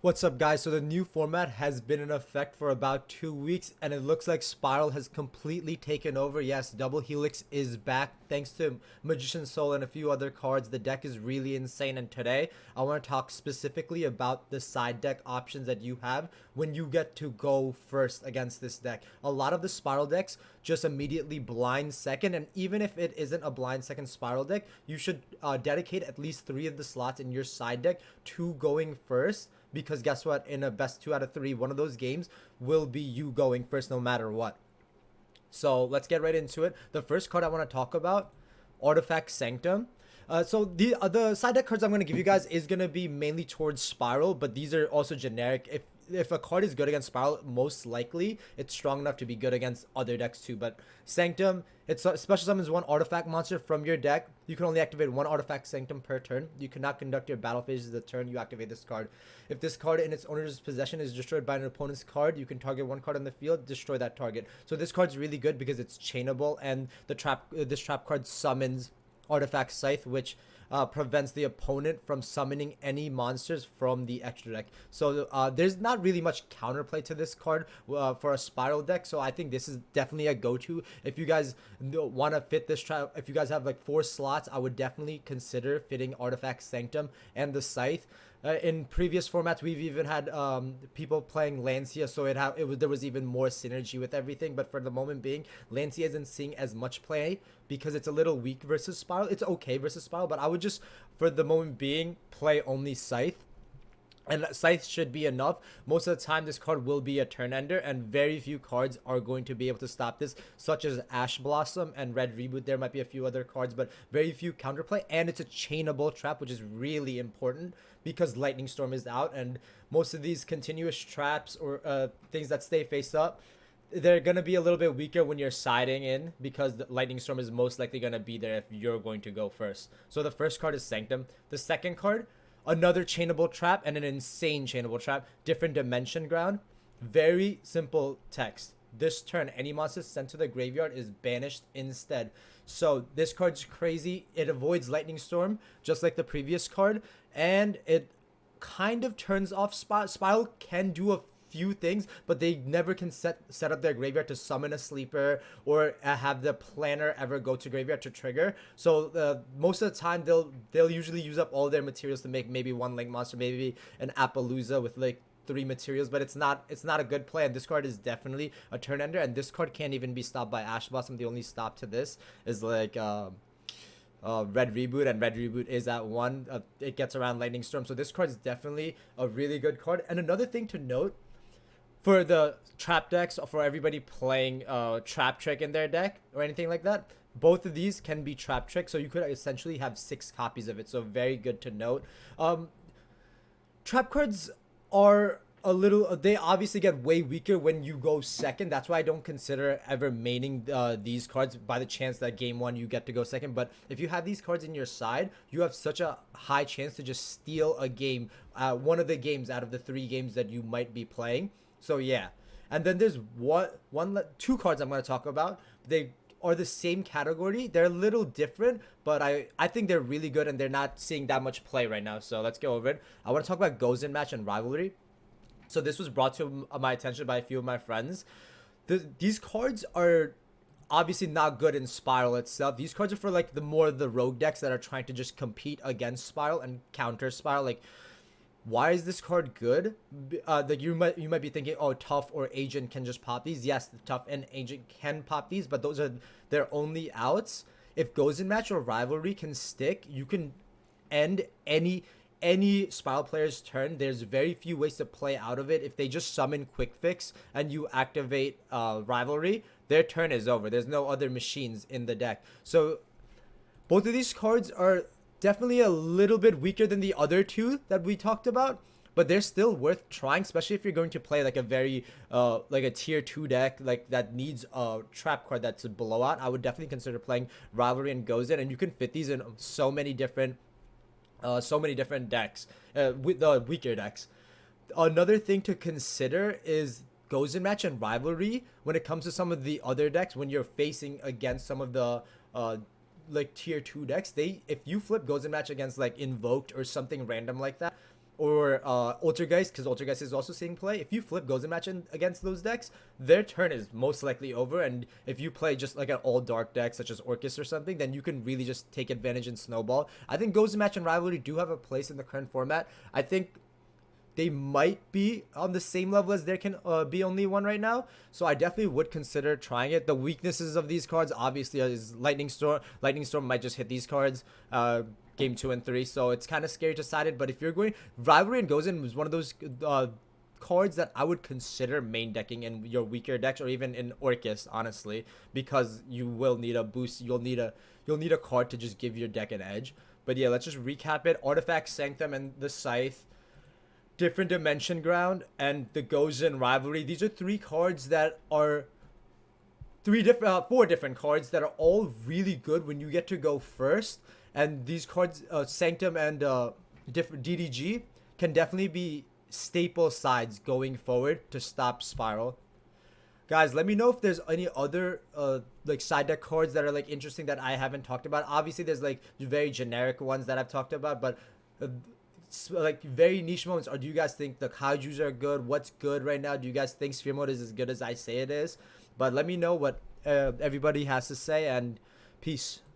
What's up, guys? So the new format has been in effect for about 2 weeks, and it looks like Spiral has completely taken over. Yes, Double Helix is back thanks to Magician's Soul and a few other cards. The deck is really insane, and today I want to talk specifically about the side deck options that you have when you get to go first against this deck. A lot of the Spiral decks just immediately blind second, and even if it isn't a blind second Spiral deck, you should dedicate at least 3 of the slots in your side deck to going first, because guess what? In a best 2 out of 3, one of those games will be you going first no matter what. So let's get right into it. The first card I want to talk about, Artifact Sanctum. So the side deck cards I'm going to give you guys is going to be mainly towards Spiral, but these are also generic. If a card is good against Spiral, most likely it's strong enough to be good against other decks too. But Sanctum, it's special summons one artifact monster from your deck. You can only activate one artifact Sanctum per turn. You cannot conduct your battle phases the turn you activate this card. If this card in its owner's possession is destroyed by an opponent's card, you can target one card on the field, destroy that target. So this card's really good because it's chainable, and this trap card summons Artifact Scythe, which prevents the opponent from summoning any monsters from the extra deck. So there's not really much counterplay to this card for a Spiral deck. So I think this is definitely a go-to. If you guys want to fit this trap, if you guys have like 4 slots, I would definitely consider fitting Artifact Sanctum and the Scythe. In previous formats, we've even had people playing Lancia, so there was even more synergy with everything. But for the moment being, Lancia isn't seeing as much play because it's a little weak versus Spiral. It's okay versus Spiral, but I would just, for the moment being, play only Scythe. And Scythe should be enough. Most of the time, this card will be a turn ender, and very few cards are going to be able to stop this, such as Ash Blossom and Red Reboot. There might be a few other cards, but very few counterplay. And it's a chainable trap, which is really important because Lightning Storm is out, and most of these continuous traps or things that stay face up, they're going to be a little bit weaker when you're siding in, because the Lightning Storm is most likely going to be there if you're going to go first. So the first card is Sanctum. The second card, another chainable trap, and an insane chainable trap, Different Dimension Ground. Very simple text. This turn, any monster sent to the graveyard is banished instead. So this card's crazy. It avoids Lightning Storm just like the previous card, and it kind of turns off Spiral can do a few things, but they never can set up their graveyard to summon a sleeper or have the planner ever go to graveyard to trigger. So most of the time they'll usually use up all their materials to make maybe one link monster, maybe an Appaloosa with like 3 materials, but it's not a good play. And this card is definitely a turn ender, and this card can't even be stopped by Ash Blossom. The only stop to this is like Red Reboot, and Red Reboot is at 1. It gets around Lightning Storm, so this card is definitely a really good card. And another thing to note, for the trap decks, for everybody playing Trap Trick in their deck or anything like that, both of these can be Trap Trick, so you could essentially have 6 copies of it. So very good to note. Trap cards are a little, they obviously get way weaker when you go second. That's why I don't consider ever maining these cards by the chance that game 1 you get to go second. But if you have these cards in your side, you have such a high chance to just steal a game, one of the games out of the 3 games that you might be playing. So yeah. And then there's two cards I'm going to talk about. They are the same category. They're a little different, but I think they're really good, and they're not seeing that much play right now. So let's go over it. I want to talk about Goes in Match and Rivalry. So this was brought to my attention by a few of my friends. These cards are obviously not good in Spiral itself. These cards are for like the rogue decks that are trying to just compete against Spiral and counter Spiral. Like, why is this card good? Like you might be thinking, oh, Tough or Agent can just pop these. Yes, the Tough and Agent can pop these, but those are their only outs. If Goes in Match or Rivalry can stick, you can end any Spiral player's turn. There's very few ways to play out of it. If they just summon Quick Fix and you activate Rivalry, their turn is over. There's no other machines in the deck. So both of these cards are definitely a little bit weaker than the other 2 that we talked about, but they're still worth trying, especially if you're going to play like a very like a tier 2 deck like that needs a trap card that's a blowout. I would definitely consider playing Rivalry and Goes in, and you can fit these in so many different decks, with the weaker decks. Another thing to consider is Goes in Match and Rivalry when it comes to some of the other decks. When you're facing against some of the like tier 2 decks, if you flip Goes in Match against like Invoked or something random like that, or Altergeist, because Altergeist is also seeing play. If you flip Gozen Match against those decks, their turn is most likely over. And if you play just like an all dark deck such as Orcus or something, then you can really just take advantage and snowball. I think Gozen Match and Rivalry do have a place in the current format. I think they might be on the same level as there can be only one right now. So I definitely would consider trying it. The weaknesses of these cards obviously is Lightning Storm. Lightning Storm might just hit these cards game 2 and 3. So it's kind of scary to side it. But if you're going, Rivalry and Gozen was one of those cards that I would consider main decking in your weaker decks or even in Orcus, honestly, because you will need a boost. You'll need a card to just give your deck an edge. But yeah, let's just recap it. Artifact, Sanctum, and the Scythe. Different Dimension Ground and the Gozen Rivalry. These are three cards that are four different cards that are all really good when you get to go first. And these cards, Sanctum and different DDG, can definitely be staple sides going forward to stop Spiral. Guys, let me know if there's any other like side deck cards that are like interesting that I haven't talked about. Obviously, there's like very generic ones that I've talked about, but like very niche moments. Or do you guys think the kaijus are good? What's good right now? Do you guys think Sphere Mode is as good as I say it is? But let me know what everybody has to say, and peace.